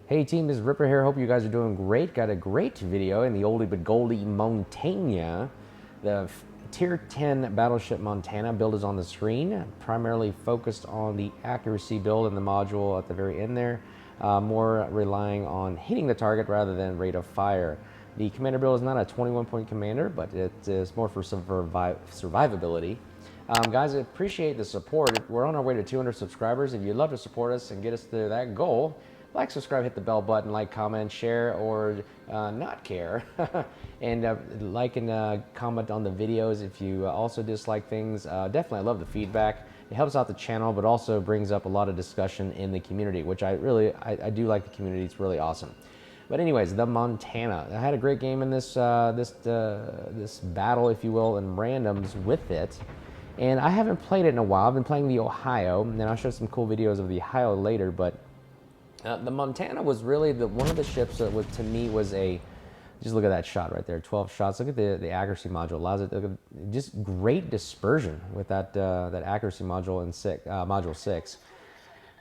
Hey team, this is Ripper here. Hope you guys are doing great. Got a great video in the Oldie but Goldie Montana. The Tier 10 Battleship Montana build is on the screen, primarily focused on the accuracy build in the module at the very end there, more relying on hitting the target rather than rate of fire. The commander build is not a 21-point commander, but it is more for survivability. Guys, I appreciate the support. We're on our way to 200 subscribers. If you'd love to support us and get us to that goal, like, subscribe, hit the bell button, like, comment, share, or not care. And like and comment on the videos if you also dislike things. Definitely, I love the feedback. It helps out the channel, but also brings up a lot of discussion in the community, which I do like the community. It's really awesome. But anyways, the Montana. I had a great game in this battle, if you will, in randoms with it. And I haven't played it in a while. I've been playing the Ohio, and I'll show some cool videos of the Ohio later, but the Montana was really one of the ships that to me was a, just look at that shot right there, 12 shots. Look at the accuracy module. Allows it to, just great dispersion with that accuracy module in module 6.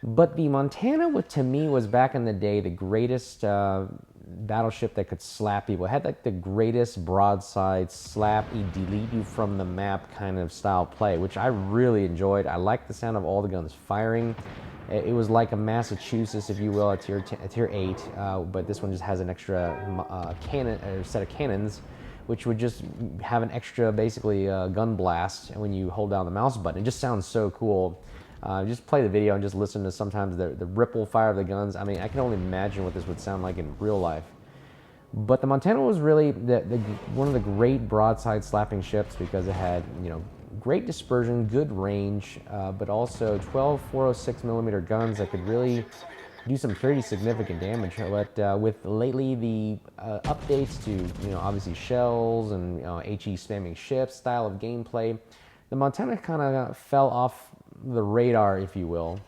But the Montana, to me, was back in the day the greatest battleship that could slap people. It had like the greatest broadside slap, delete you from the map kind of style play, which I really enjoyed. I liked the sound of all the guns firing. It was like a Massachusetts, if you will, a tier 8, but this one just has an extra cannon, or set of cannons, which would just have an extra, basically, gun blast when you hold down the mouse button. It just sounds so cool. Just play the video and just listen to sometimes the ripple fire of the guns. I mean, I can only imagine what this would sound like in real life. But the Montana was really one of the great broadside slapping ships because it had, great dispersion, good range, but also 12 406 millimeter guns that could really do some pretty significant damage. But with lately the updates to, obviously shells and HE spamming ships, style of gameplay, the Montana kind of fell off the radar, if you will.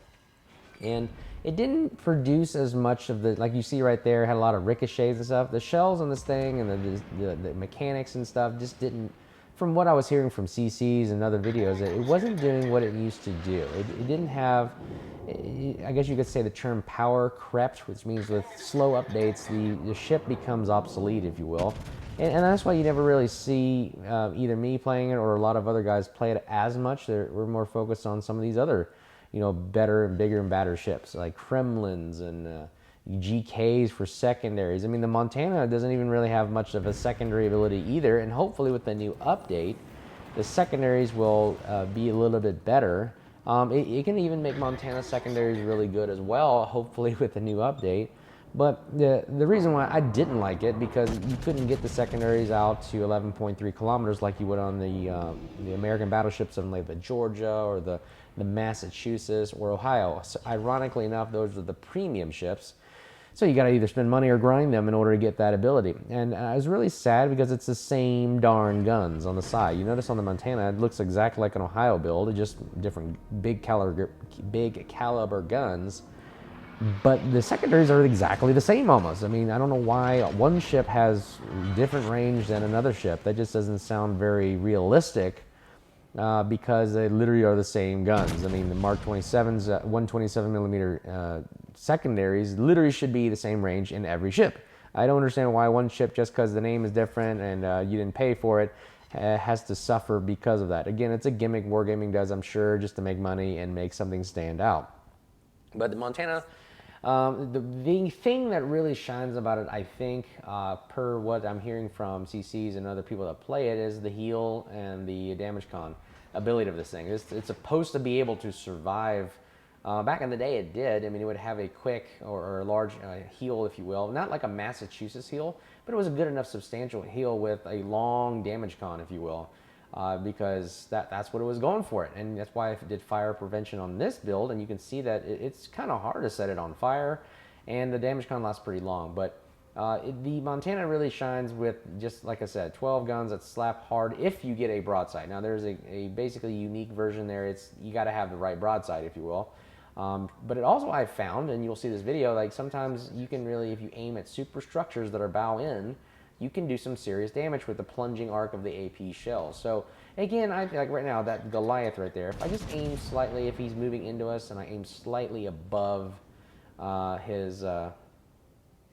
And it didn't produce as much of the, like you see right there, had a lot of ricochets and stuff. The shells on this thing and the mechanics and stuff just didn't, from what I was hearing from CCs and other videos, it wasn't doing what it used to do. It didn't have, I guess you could say the term power crept, which means with slow updates, the ship becomes obsolete, if you will. And that's why you never really see either me playing it or a lot of other guys play it as much. We're more focused on some of these other, better and bigger and badder ships like Kremlins and GKs for secondaries. I mean, the Montana doesn't even really have much of a secondary ability either, and hopefully with the new update, the secondaries will be a little bit better. It can even make Montana secondaries really good as well, hopefully with the new update. But the reason why I didn't like it, because you couldn't get the secondaries out to 11.3 kilometers like you would on the American battleships of like the Georgia or the Massachusetts or Ohio. So ironically enough, those are the premium ships. So you got to either spend money or grind them in order to get that ability. And I was really sad because it's the same darn guns on the side. You notice on the Montana, it looks exactly like an Ohio build, just different big caliber guns. But the secondaries are exactly the same almost. I mean, I don't know why one ship has different range than another ship. That just doesn't sound very realistic. Because they literally are the same guns. I mean, the Mark 27's 127 millimeter secondaries literally should be the same range in every ship. I don't understand why one ship, just because the name is different and you didn't pay for it, has to suffer because of that. Again, it's a gimmick Wargaming does, I'm sure, just to make money and make something stand out. But the Montana, the thing that really shines about it, I think, per what I'm hearing from CCs and other people that play it, is the heal and the damage con ability of this thing. It's supposed to be able to survive. Back in the day, it did. I mean, it would have a quick or a large heal, if you will. Not like a Massachusetts heal, but it was a good enough substantial heal with a long damage con, if you will. Because that's what it was going for it, and that's why I did fire prevention on this build, and you can see that it's kind of hard to set it on fire, and the damage con lasts pretty long. But the Montana really shines with, just like I said, 12 guns that slap hard if you get a broadside. Now there's a basically unique version there. You got to have the right broadside, if you will. But it also, I've found, and you'll see this video, like sometimes you can really, if you aim at superstructures that are bow in, you can do some serious damage with the plunging arc of the AP shell. So again, I feel like right now, that Goliath right there, if I just aim slightly, if he's moving into us, and I aim slightly above his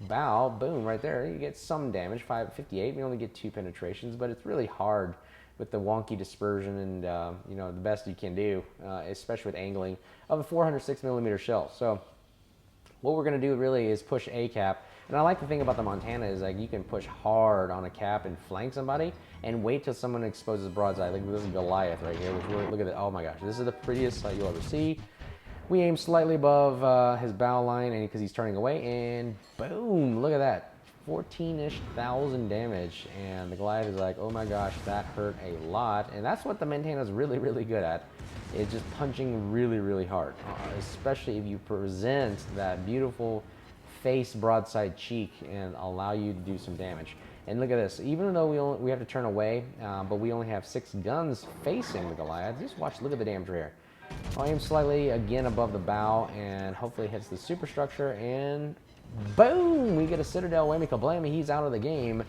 bow, boom, right there. You get some damage, 558. We only get 2 penetrations, but it's really hard with the wonky dispersion and, you know, the best you can do, especially with angling, of a 406mm shell. So what we're going to do really is push a cap. And I like the thing about the Montana is like you can push hard on a cap and flank somebody and wait till someone exposes broadside. Like this is Goliath right here. Which really, look at it. Oh my gosh, this is the prettiest sight you'll ever see. We aim slightly above his bow line and because he's turning away, and boom, look at that. 14-ish thousand damage, and the Goliath is like, oh my gosh, that hurt a lot. And that's what the Montana is really, really good at. It's just punching really, really hard, especially if you present that beautiful face broadside cheek and allow you to do some damage. And look at this, even though we have to turn away, but we only have 6 guns facing the Goliath. Just watch, look at the damage right here. I aim slightly again above the bow and hopefully hits the superstructure, and boom, we get a Citadel whammy kablammy. He's out of the game,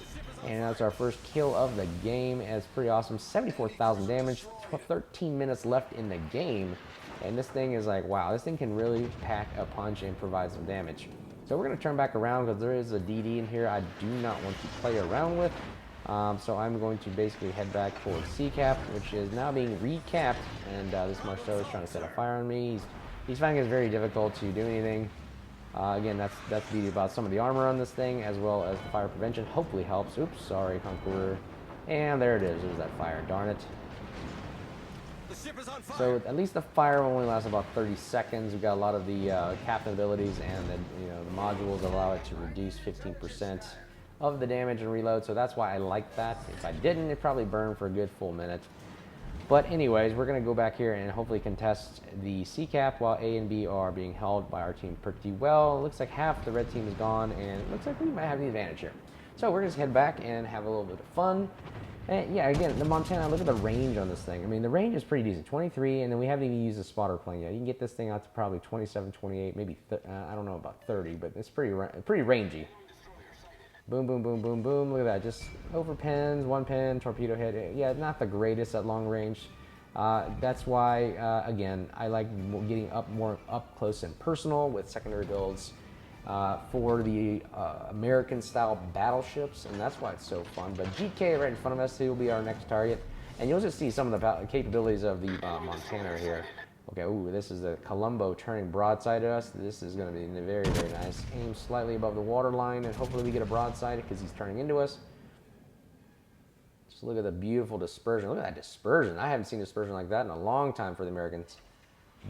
and that's our first kill of the game. And it's pretty awesome. 74,000 damage, 13 minutes left in the game, and this thing is like, wow, this thing can really pack a punch and provide some damage. So we're going to turn back around because there is a DD in here I do not want to play around with. So I'm going to basically head back towards C-Cap, which is now being recapped, and this Marceau is trying to set a fire on me. He's finding it very difficult to do anything. Again, that's the beauty about some of the armor on this thing, as well as the fire prevention. Hopefully helps. Oops, sorry, Conqueror. And there it is. There's that fire. Darn it. So at least the fire only lasts about 30 seconds. We've got a lot of the captain abilities, and the modules allow it to reduce 15% of the damage and reload. So that's why I like that. If I didn't, it'd probably burn for a good full minute. But anyways, we're going to go back here and hopefully contest the C-Cap while A and B are being held by our team pretty well. It looks like half the red team is gone, and it looks like we might have the advantage here. So we're going to head back and have a little bit of fun. And yeah, again, the Montana, look at the range on this thing. I mean, the range is pretty decent, 23, and then we haven't even used a spotter plane yet. You can get this thing out to probably 27, 28, maybe, I don't know about 30, but it's pretty rangy. Boom, boom, boom, boom, boom. Look at that. Just over pins, 1 pin, torpedo hit. Yeah, not the greatest at long range. That's why, again, I like getting more up close and personal with secondary builds for the American-style battleships, and that's why it's so fun. But GK right in front of us will be our next target, and you'll just see some of the capabilities of the Montana here. Okay, ooh, this is the Colombo turning broadside at us. This is going to be very, very nice. Aim slightly above the water line, and hopefully we get a broadside because he's turning into us. Just look at the beautiful dispersion. Look at that dispersion. I haven't seen dispersion like that in a long time for the Americans.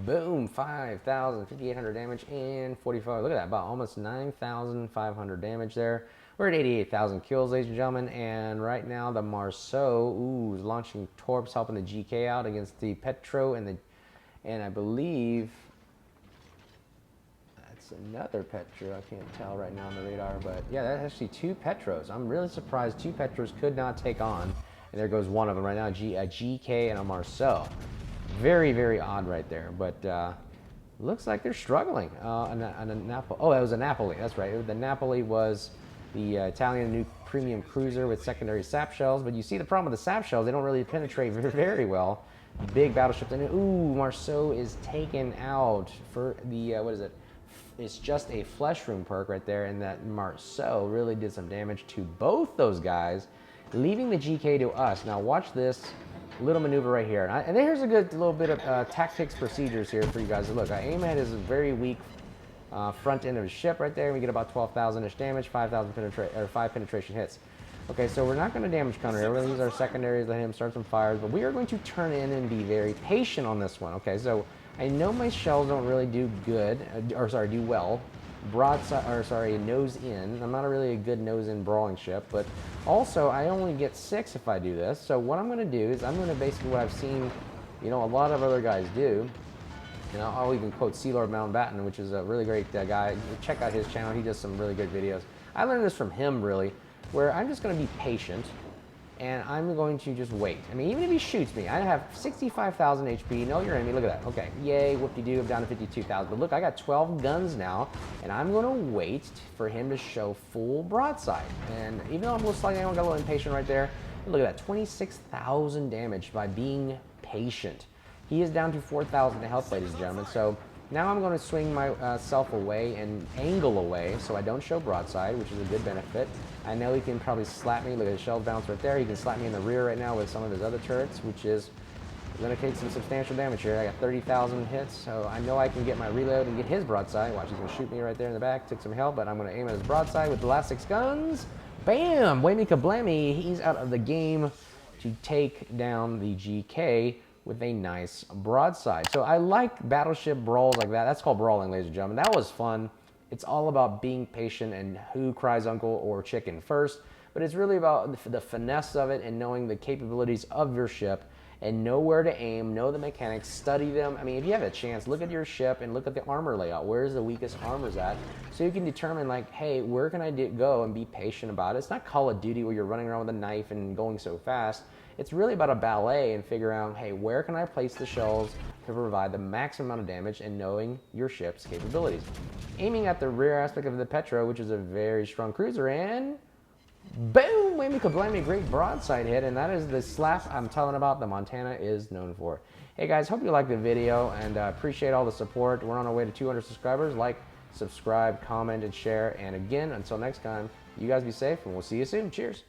Boom, 5,000, 5,800 damage, and 45. Look at that, about almost 9,500 damage there. We're at 88,000 kills, ladies and gentlemen, and right now the Marceau, ooh, is launching torps, helping the GK out against the Petro and I believe that's another Petro. I can't tell right now on the radar, but yeah, that's actually 2 Petros. I'm really surprised 2 Petros could not take on, and there goes one of them right now, a GK and a Marceau. Very, very odd right there, but looks like they're struggling. Oh, that was a Napoli. That's right. The Napoli was the Italian new premium cruiser with secondary sap shells, but you see the problem with the sap shells, they don't really penetrate very well. Big battleship. And ooh, Marceau is taken out for the, what is it? It's just a flesh room perk right there, and that Marceau really did some damage to both those guys, leaving the GK to us. Now watch this little maneuver right here. And here's a good little bit of tactics procedures here for you guys to look. I aim at his very weak front end of his ship right there, and we get about 12,000-ish damage, 5 penetration hits. Okay, so we're not going to damage counter here. We're going to use our secondaries, let him start some fires, but we are going to turn in and be very patient on this one. Okay, so I know my shells don't really do good, do well. Nose in. I'm not really a good nose in brawling ship, but also I only get 6 if I do this. So what I'm going to do is I'm going to basically what I've seen, a lot of other guys do. I'll even quote Sea Lord Mountbatten, which is a really great guy. Check out his channel. He does some really good videos. I learned this from him, really, where I'm just going to be patient, and I'm going to just wait. I mean, even if he shoots me, I have 65,000 HP. No, you're enemy. Look at that. Okay, yay, whoop-de-doo, I'm down to 52,000. But look, I got 12 guns now, and I'm going to wait for him to show full broadside. And even though I'm a little slightly, I got a little impatient right there. Look at that, 26,000 damage by being patient. He is down to 4,000 health, ladies and gentlemen. So Now I'm going to swing myself away and angle away so I don't show broadside, which is a good benefit. I know he can probably slap me. Look at the shell bounce right there. He can slap me in the rear right now with some of his other turrets, which is going to take some substantial damage here. I got 30,000 hits, so I know I can get my reload and get his broadside. Watch, he's going to shoot me right there in the back. Took some help, but I'm going to aim at his broadside with the last 6 guns. Bam! Whammy kablammy. He's out of the game to take down the GK with a nice broadside. So I like battleship brawls like that. That's called brawling, ladies and gentlemen. That was fun. It's all about being patient and who cries uncle or chicken first, but it's really about the finesse of it and knowing the capabilities of your ship and know where to aim, know the mechanics, study them. I mean, if you have a chance, look at your ship and look at the armor layout. Where's the weakest armors at? So you can determine, like, hey, where can I go, and be patient about it. It's not Call of Duty where you're running around with a knife and going so fast. It's really about a ballet and figuring out, hey, where can I place the shells to provide the maximum amount of damage, and knowing your ship's capabilities. Aiming at the rear aspect of the Petro, which is a very strong cruiser, and boom, whammy kablammy, great broadside hit, and that is the slap I'm telling about the Montana is known for. Hey guys, hope you liked the video, and appreciate all the support. We're on our way to 200 subscribers. Like, subscribe, comment, and share. And again, until next time, you guys be safe, and we'll see you soon. Cheers.